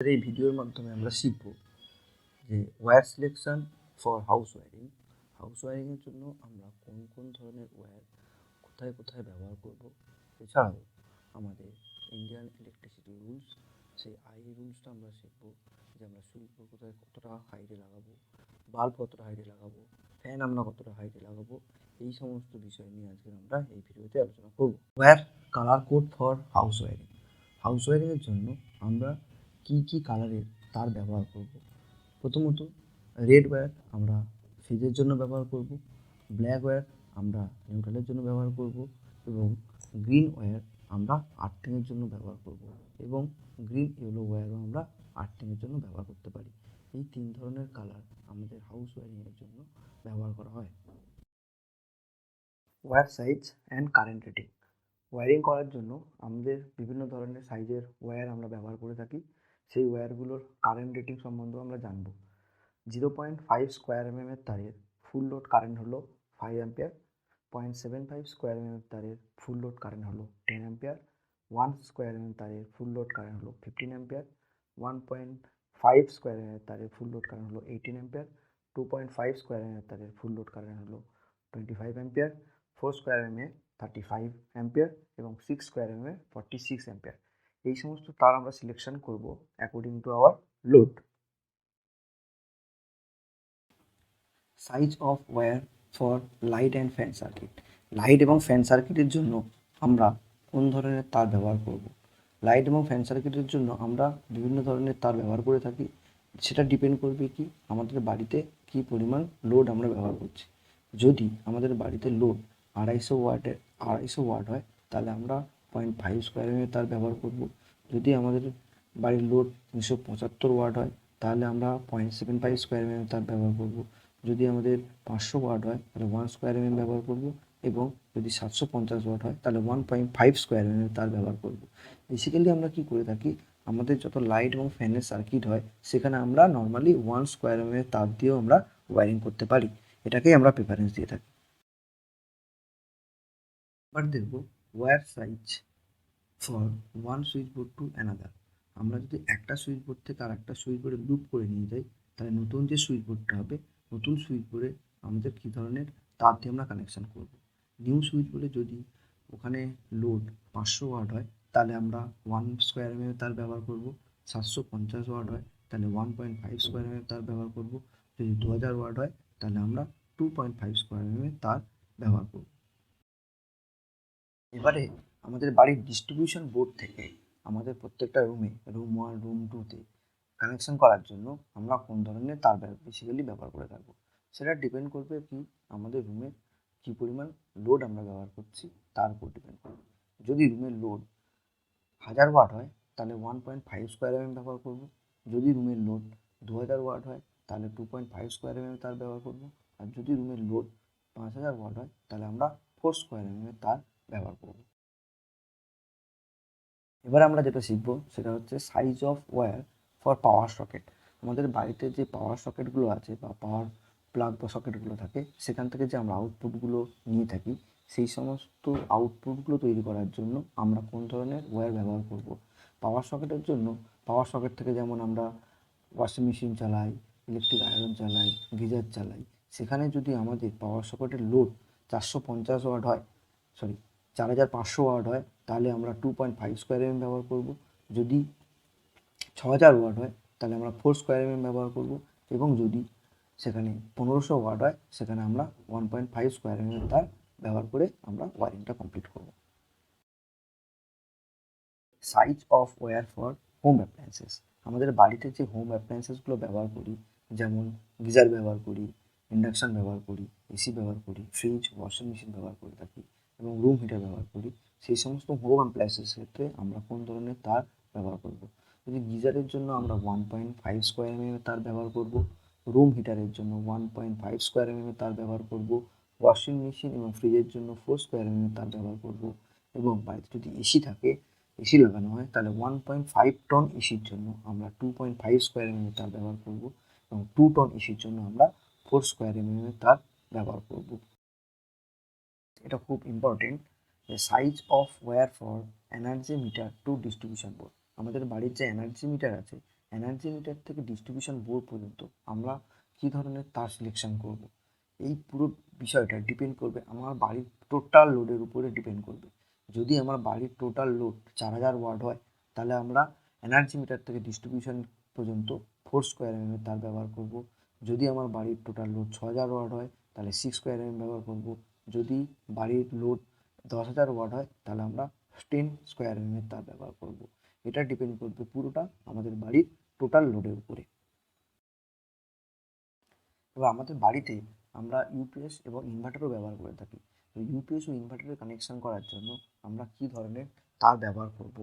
এই ভিডিওর মাধ্যমে আমরা শিখব যে ওয়্যার সিলেকশন ফর হাউস ওয়্যারিংয়ের জন্য আমরা কোন কোন ধরনের ওয়্যার কোথায় কোথায় ব্যবহার করব। এছাড়াও আমাদের ইন্ডিয়ান ইলেকট্রিসিটি রুলস, সেই রুলসটা আমরা শিখব যে আমরা সুইচ বোর্ড কোথায় কতটা হাইটে লাগাবো, বাল্ব কতটা হাইটে লাগাবো, ফ্যান আমরা কতটা হাইটে লাগাবো। এই সমস্ত বিষয় নিয়ে আজকে আমরা এই ভিডিওতে আলোচনা করব। Wire colour code for house ওয়্যারিংয়ের জন্য আমরা কি কি কালারের তার ব্যবহার করব। প্রথমত রেড ওয়্যার আমরা ফ্রিজের জন্য ব্যবহার করব, ব্ল্যাক ওয়্যার আমরা নিউট্রালের জন্য ব্যবহার করব এবং গ্রিন ওয়্যার আমরা আর্থিংয়ের জন্য ব্যবহার করব এবং গ্রিন ইয়েলো ওয়্যারও আমরা আর্থিংয়ের জন্য ব্যবহার করতে পারি। এই 3 ধরনের কালার আমাদের হাউস ওয়্যারিংয়ের জন্য ব্যবহার করা হয়। Wire size and current rating. Wiring করার জন্য আমাদের বিভিন্ন ধরনের সাইজের ওয়্যার আমরা ব্যবহার করে থাকি। সেই ওয়্যারগুলোর কারেন্ট রেটিং সম্বন্ধেও আমরা জানব। 0.5 স্কোয়ার এর তারের ফুল লোড কারেন্ট হলো 5 অ্যাম্পিয়ার, 0.75 স্কোয়ার এর তারের ফুল লোড কারেন্ট হলো 10 অ্যাম্পিয়ার, 1 স্কোয়ার তারের ফুল লোড কারেন্ট হলো 15 অ্যাম্পিয়ার, 1.5 স্কোয়ার এর তারের ফুল লোড কারেন্ট হলো 18 অ্যাম্পিয়ার, 2.5 স্কোয়ার এর তারের ফুল লোড কারেন্ট হলো 25 অ্যাম্পিয়ার, 4 স্কোয়ার 35 অ্যাম্পিয়ার এবং 6 স্কোয়ার 46 অ্যাম্পিয়ার। এই সমস্ত তার আমরা সিলেকশন করব according to our load. Size of wire for light and fan circuit. Light এবং ফ্যান সার্কিটের জন্য আমরা কোন ধরনের তার ব্যবহার করব। লাইট এবং ফ্যান সার্কিটের জন্য আমরা বিভিন্ন ধরনের তার ব্যবহার করে থাকি। সেটা ডিপেন্ড করবে কি আমাদের বাড়িতে কী পরিমাণ লোড আমরা ব্যবহার করছি। যদি আমাদের বাড়িতে লোড 250 ওয়াট হয় তাহলে আমরা 0.5 স্কোয়ার তার ব্যবহার করব। যদি আমাদের বাড়ির লোড 375 ওয়াট হয় তাহলে আমরা 0.75 স্কোয়ার তার ব্যবহার করব। যদি আমাদের 500 ওয়াট হয় তাহলে 1 স্কোয়ার ব্যবহার করব এবং যদি 750 ওয়াট হয় তাহলে 1.5 স্কোয়ার তার ব্যবহার করব। বেসিক্যালি আমরা কি করে থাকি, আমাদের যত লাইট এবং ফ্যানের সার্কিট হয় সেখানে আমরা নর্মালি 1 স্কোয়ার তার দিয়েও আমরা ওয়্যারিং করতে পারি। এটাকেই আমরা প্রেফারেন্স দিয়ে থাকি। এবার দেখব wire size for one switch board to another. আমরা যদি একটা সুইচ বোর্ড থেকে আর একটা সুইচ বোর্ডে লুপ করে নিয়ে যাই তাহলে নতুন যে সুইচ বোর্ডটা হবে, নতুন সুইচ বোর্ডে আমাদের কী ধরনের তার দিয়ে আমরা কানেকশান করব। নিউ সুইচ বোর্ডে যদি ওখানে লোড 500 ওয়াট হয় তাহলে আমরা 1 স্কোয়ার তার ব্যবহার করব, 750 ওয়াট হয় তাহলে 1.5 স্কোয়ার তার ব্যবহার করব, যদি 2000 ওয়াট হয় তাহলে আমরা 2.5 স্কোয়ার তার ব্যবহার করব। এবারে আমাদের বাড়ির ডিস্ট্রিবিউশন বোর্ড থেকে আমাদের প্রত্যেকটা রুমে, রুম 1 রুম 2তে কানেকশান করার জন্য আমরা কোন ধরনের তার বেসিক্যালি ব্যবহার করে থাকবো। সেটা ডিপেন্ড করবে কি আমাদের রুমে কী পরিমাণ লোড আমরা ব্যবহার করছি তার উপর ডিপেন্ড করবে। যদি রুমের লোড 1000 ওয়াট হয় তাহলে 1.5 স্কোয়ার ব্যবহার করব। যদি রুমের লোড 2000 ওয়াট হয় তাহলে 2.5 স্কোয়ার তার ব্যবহার করব। আর যদি রুমের লোড 5000 ওয়াট হয় তাহলে আমরা 4 স্কোয়ার তার ব্যবহার করব। এবার আমরা যেটা শিখবো সেটা হচ্ছে size of wire for power socket. আমাদের বাড়িতে যে পাওয়ার সকেটগুলো আছে বা পাওয়ার প্লাগ বা সকেটগুলো থাকে সেখান থেকে যে আমরা আউটপুটগুলো নিয়ে থাকি, সেই সমস্ত আউটপুটগুলো তৈরি করার জন্য আমরা কোন ধরনের ওয়্যার ব্যবহার করব। পাওয়ার সকেটের জন্য পাওয়ার সকেট থেকে যেমন আমরা ওয়াশিং মেশিন চালাই, ইলেকট্রিক আয়রন চালাই, গিজার চালাই, সেখানে যদি আমাদের পাওয়ার সকেটের লোড 450 ওয়াট হয়, 4500 ওয়াট হয় তাহলে আমরা 2.5 স্কোয়ার ব্যবহার করব। যদি 6000 ওয়াট হয় তাহলে আমরা 4 স্কোয়ার ব্যবহার করব এবং যদি সেখানে 1500 ওয়াট হয় সেখানে আমরা 1.5 স্কোয়ার তার ব্যবহার করে আমরা ওয়ারিংটা কমপ্লিট করব। Size of wire for home appliances. আমাদের বাড়িতে যে হোম অ্যাপ্লায়েন্সেসগুলো ব্যবহার করি, যেমন গিজার ব্যবহার করি, ইন্ডাকশান ব্যবহার করি, এসি ব্যবহার করি, ফ্রিজ, ওয়াশিং মেশিন ব্যবহার করে থাকি এবং রুম হিটার ব্যবহার করি, সেই সমস্ত হোম অ্যাপ্লায়েন্সেসের ক্ষেত্রে আমরা কোন ধরনের তার ব্যবহার করব। যদি গিজারের জন্য আমরা 1.5 স্কোয়ার তার ব্যবহার করব, রুম হিটারের জন্য 1.5 স্কোয়ার তার ব্যবহার করব, ওয়াশিং মেশিন এবং ফ্রিজের জন্য 4 স্কোয়ার তার ব্যবহার করব এবং বাড়িতে যদি এসি থাকে, এসি লাগানো হয় তাহলে 1.5 টন এসির জন্য আমরা 2.5 স্কোয়ার তার ব্যবহার করব এবং 2 টন এসির জন্য আমরা 4 স্কোয়ার তার ব্যবহার করব। এটা খুব ইম্পর্টেন্ট যে size of wire for energy meter to distribution board. আমাদের বাড়ির যে এনার্জি মিটার আছে এনার্জি মিটার থেকে ডিস্ট্রিবিউশন বোর্ড পর্যন্ত আমরা কী ধরনের তার সিলেকশন করব, এই পুরো বিষয়টা ডিপেন্ড করবে আমার বাড়ির টোটাল লোডের উপরে ডিপেন্ড করবে। যদি আমার বাড়ির টোটাল লোড 4000 ওয়াট হয়, তাহলে আমরা এনার্জি মিটার থেকে ডিস্ট্রিবিউশন পর্যন্ত 4 স্কোয়ার এম এর তার ব্যবহার করব। যদি আমার বাড়ির টোটাল লোড 6000 ওয়াট হয়, তাহলে 6 স্কোয়ার এম ব্যবহার করব। যদি বাড়ির লোড 10000 ওয়াট হয়, তাহলে আমরা 10 স্কোয়ার এম এর তার ব্যবহার করব। এটা ডিপেন্ড করবে পুরোটা আমাদের বাড়ির টোটাল লোডের উপরে। এবার আমাদের বাড়িতে আমরা ইউপিএস এবং ইনভার্টারও ব্যবহার করে থাকি। তো ইউপিএস ও ইনভার্টারের কানেকশন করার জন্য আমরা কী ধরনের তার ব্যবহার করব?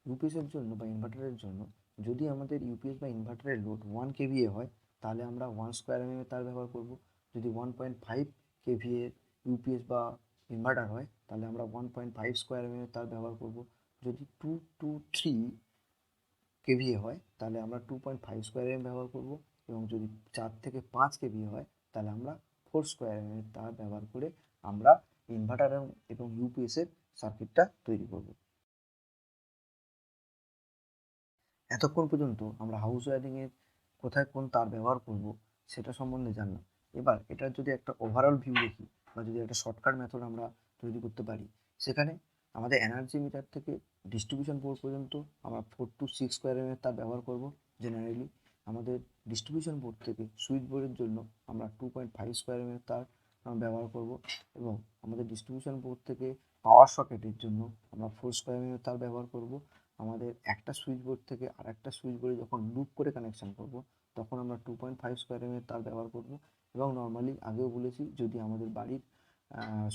ইউপিএসের জন্য বা ইনভার্টারের জন্য যদি আমাদের ইউপিএস বা ইনভার্টারের লোড 1 কেভিএ হয়, তাহলে আমরা 1 স্কোয়ার এম এর তার ব্যবহার করব। যদি 1.5 কেভিএ ইউপিএস বা ইনভার্টার হয়, তাহলে আমরা 1.5 স্কোয়ার এম এর তার ব্যবহার করব। যদি 2 to 3 কেভিএ হয়, তাহলে আমরা 2.5 স্কোয়ার এম ব্যবহার করব। এবং যদি 4 থেকে 5 কেভিএ হয়, তাহলে আমরা 4 স্কোয়ার এম এর তার ব্যবহার করে আমরা ইনভার্টার এবং ইউপিএসের সার্কিটটা তৈরি করব। এতক্ষণ পর্যন্ত আমরা হাউস ওয়্যারিংয়ের কোথায় কোন তার ব্যবহার করব সেটা সম্বন্ধে জানলাম। এবার এটার যদি একটা ওভারঅল ভিউ দেখি বা যদি একটা শর্টকাট মেথড আমরা তৈরি করতে পারি, সেখানে আমাদের এনার্জি মিটার থেকে ডিস্ট্রিবিউশন বোর্ড পর্যন্ত আমরা 4 to 6 স্কোয়ার এম এর তার ব্যবহার করব জেনারেলি। আমাদের ডিস্ট্রিবিউশন বোর্ড থেকে সুইচ বোর্ডের জন্য আমরা 2.5 স্কোয়ার এম এর তার ব্যবহার করব। এবং আমাদের ডিস্ট্রিবিউশন বোর্ড থেকে পাওয়ার সকেটের জন্য আমরা 4 স্কোয়ার এম এর তার ব্যবহার করব। আমাদের একটা সুইচ বোর্ড থেকে আর একটা সুইচ বোর্ডে যখন লুপ করে কানেকশান করব, তখন আমরা 2.5 স্কোয়ার এম এর তার ব্যবহার করব। এবং নর্মালি আগেও বলেছি, যদি আমাদের বাড়ির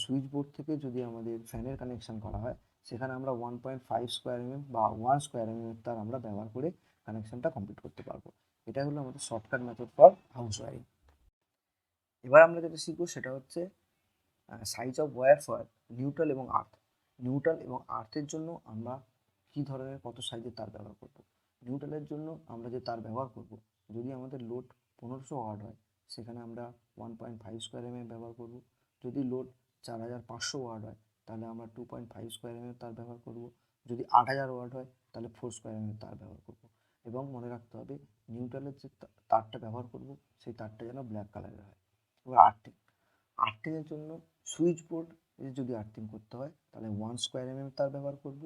সুইচ বোর্ড থেকে যদি আমাদের ফ্যানের কানেকশান করা হয়, সেখানে আমরা 1.5 স্কোয়ার এম বা 1 স্কোয়ার এম এর তার আমরা ব্যবহার করে কানেকশানটা কমপ্লিট করতে পারবো। এটা হলো আমাদের shortcut method for house wiring. এবার আমরা যেটা শিখবো সেটা হচ্ছে size of wire for neutral এবং আর্থ। নিউট্রাল এবং আর্থের জন্য আমরা কী ধরনের কত সাইজের তার ব্যবহার করব। নিউট্রালের জন্য আমরা যে তার ব্যবহার করব, যদি আমাদের লোড 1500 ওয়াট হয়, সেখানে আমরা 1.5 স্কোয়ার এম এর ব্যবহার করব। যদি লোড 4500 ওয়াট হয়, তাহলে আমরা 2.5 স্কোয়ার এম এর তার ব্যবহার করব। যদি 8000 ওয়াট হয়, তাহলে 4 স্কোয়ার এম এর তার ব্যবহার করব। এবং মনে রাখতে হবে, নিউট্রালের যে তারটা ব্যবহার করব, সেই তারটা যেন ব্ল্যাক কালারের হয়। এবার আর্থিং, আর্থিংয়ের জন্য সুইচ বোর্ড যদি আর্থিং করতে হয়, তাহলে 1 স্কোয়ার এম এম তার ব্যবহার করব।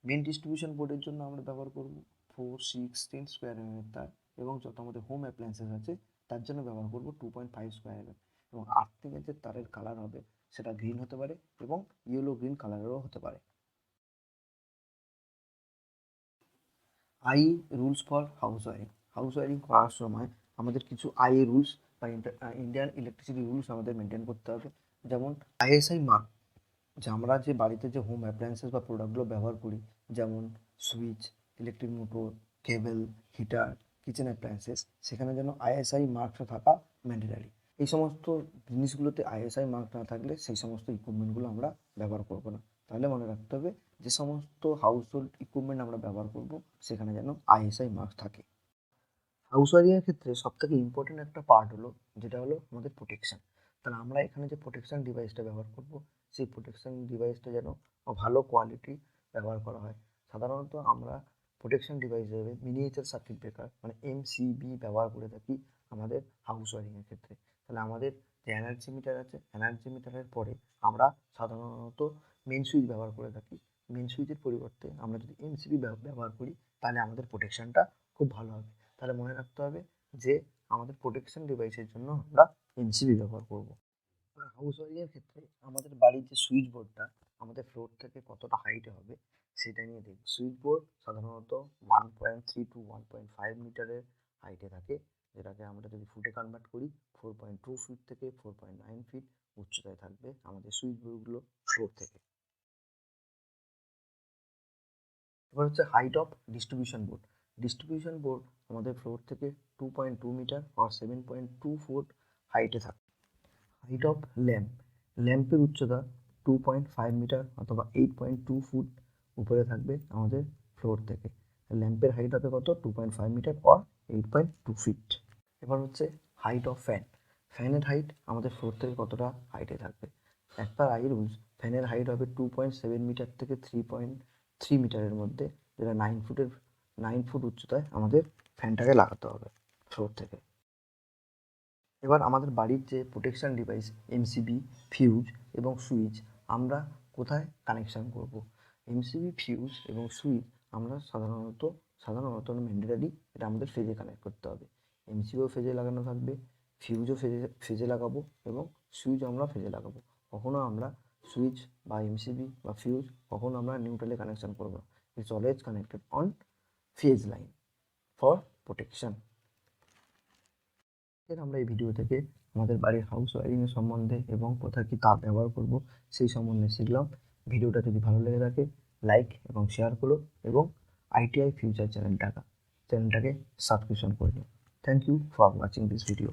মেন ডিস্ট্রিবিউশন বোর্ডের জন্য আমরা ব্যবহার করব 4, 6, 10 স্কোয়ার এম এর তার। এবং যত আমাদের হোম অ্যাপ্লায়েন্সেস আছে তার জন্য ব্যবহার করব 2.5 স্কোয়ার এম এম। এবং আর্থিংয়ের যে তারের কালার হবে, সেটা গ্রিন হতে পারে এবং ইয়েলো গ্রিন কালারেরও হতে পারে। Rules for house wiring. House wiring করার সময় আমাদের কিছু রুলস বা ইন্ডিয়ান ইলেকট্রিসিটি রুলস আমাদের মেনটেন করতে হবে। যেমন আইএসআই মার্ক, যে আমরা যে বাড়িতে যে হোম অ্যাপ্লায়েন্সেস বা প্রোডাক্টগুলো ব্যবহার করি, যেমন সুইচ, ইলেকট্রিক মোটর, কেবল, হিটার, কিচেন অ্যাপ্লায়েন্সেস, সেখানে যেন আইএসআই মার্কটা থাকা ম্যান্ডেটারি। এই সমস্ত জিনিসগুলোতে আইএসআই মার্ক না থাকলে সেই সমস্ত ইকুইপমেন্টগুলো আমরা ব্যবহার করবো না। তাহলে মনে রাখতে হবে, যে সমস্ত হাউস হোল্ড ইকুইপমেন্ট আমরা ব্যবহার করব, সেখানে যেন আইএসআই মার্ক থাকে। হাউস ওয়ারিংয়ের ক্ষেত্রে সবথেকে ইম্পর্টেন্ট একটা পার্ট হলো, যেটা হলো আমাদের প্রোটেকশান। তাহলে আমরা এখানে যে প্রোটেকশান ডিভাইসটা ব্যবহার করব, সেই প্রোটেকশান ডিভাইসটা যেন ভালো কোয়ালিটি ব্যবহার করা হয়। সাধারণত আমরা প্রোটেকশান ডিভাইস হিসেবে মিনিয়েচার সার্কিট ব্রেকার মানে এমসিবি ব্যবহার করে থাকি আমাদের হাউস ওয়ারিংয়ের ক্ষেত্রে। তাহলে আমাদের যে এনার্জি মিটার আছে, এনার্জি মিটারের পরে আমরা সাধারণত মেন সুইচ ব্যবহার করে থাকি। মেন সুইচের পরিবর্তে আমরা যদি এমসিবি ব্যবহার করি, তাহলে আমাদের প্রোটেকশানটা খুব ভালো হবে। তাহলে মনে রাখতে হবে যে আমাদের প্রোটেকশন ডিভাইসের জন্য আমরা এমসিবি ব্যবহার করব। হাউস ওয়ারিংয়ের ক্ষেত্রে আমাদের বাড়ির যে সুইচ বোর্ডটা আমাদের ফ্লোর থেকে কতটা হাইটে হবে, সেটা নিয়ে দেখব। সুইচ বোর্ড সাধারণত 1.3 to 1.5 মিটারের হাইটে থাকে, যেটাকে আমরা যদি ফুটে কনভার্ট করি 4.2 ফিট থেকে 4.9 ফিট উচ্চতায় থাকবে আমাদের সুইচ বোর্ডগুলো ফ্লোর থেকে। এবার হচ্ছে height of distribution board. Distribution board আমাদের ফ্লোর থেকে 2.2 মিটার আর 7.2 ফুট হাইটে থাকে। হাইট অফ ল্যাম্প, ল্যাম্পের উচ্চতা 2.5 মিটার অথবা 8.2 ফুট উপরে থাকবে আমাদের ফ্লোর থেকে। ল্যাম্পের হাইট হবে কত? 2.5 মিটার অর 8.2 ফিট। এবার হচ্ছে হাইট অফ ফ্যান। ফ্যানের হাইট আমাদের ফ্লোর থেকে কতটা হাইটে থাকবে? একটা রুলস, ফ্যানের হাইট হবে 2.7 মিটার থেকে 3.3 মিটারের মধ্যে, যেটা 9 ফুট উচ্চতায় আমাদের ফ্যানটাকে লাগাতে হবে ফ্লোর থেকে। এবার আমাদের বাড়ির যে প্রোটেকশান ডিভাইস এমসিবি, ফিউজ এবং সুইচ আমরা কোথায় কানেকশান করব? এমসিবি, ফিউজ এবং সুইচ আমরা সাধারণত ম্যান্ডেটারি, এটা আমাদের ফেজে কানেক্ট করতে হবে। এমসিবিও ফেজে লাগানো থাকবে, ফিউজও ফেজে লাগাবো এবং সুইচও আমরা ফেজে লাগাবো। কখনো আমরা সুইচ বা এমসিবি বা ফিউজ কখনো আমরা নিউট্রালে কানেকশান করবো না। It's always connected on phase line for protection. আমরা এই ভিডিও থেকে আমাদের বাড়ির হাউস ওয়ারিংয়ের সম্বন্ধে এবং কোথায় কী তাপ ব্যবহার করব সেই সম্বন্ধে শিখলাম। ভিডিওটা যদি ভালো লেগে থাকে লাইক এবং শেয়ার করো এবং ITI ফিউচার চ্যানেলটাকে সাবস্ক্রিপশন করে দিও। Thank you for watching this video.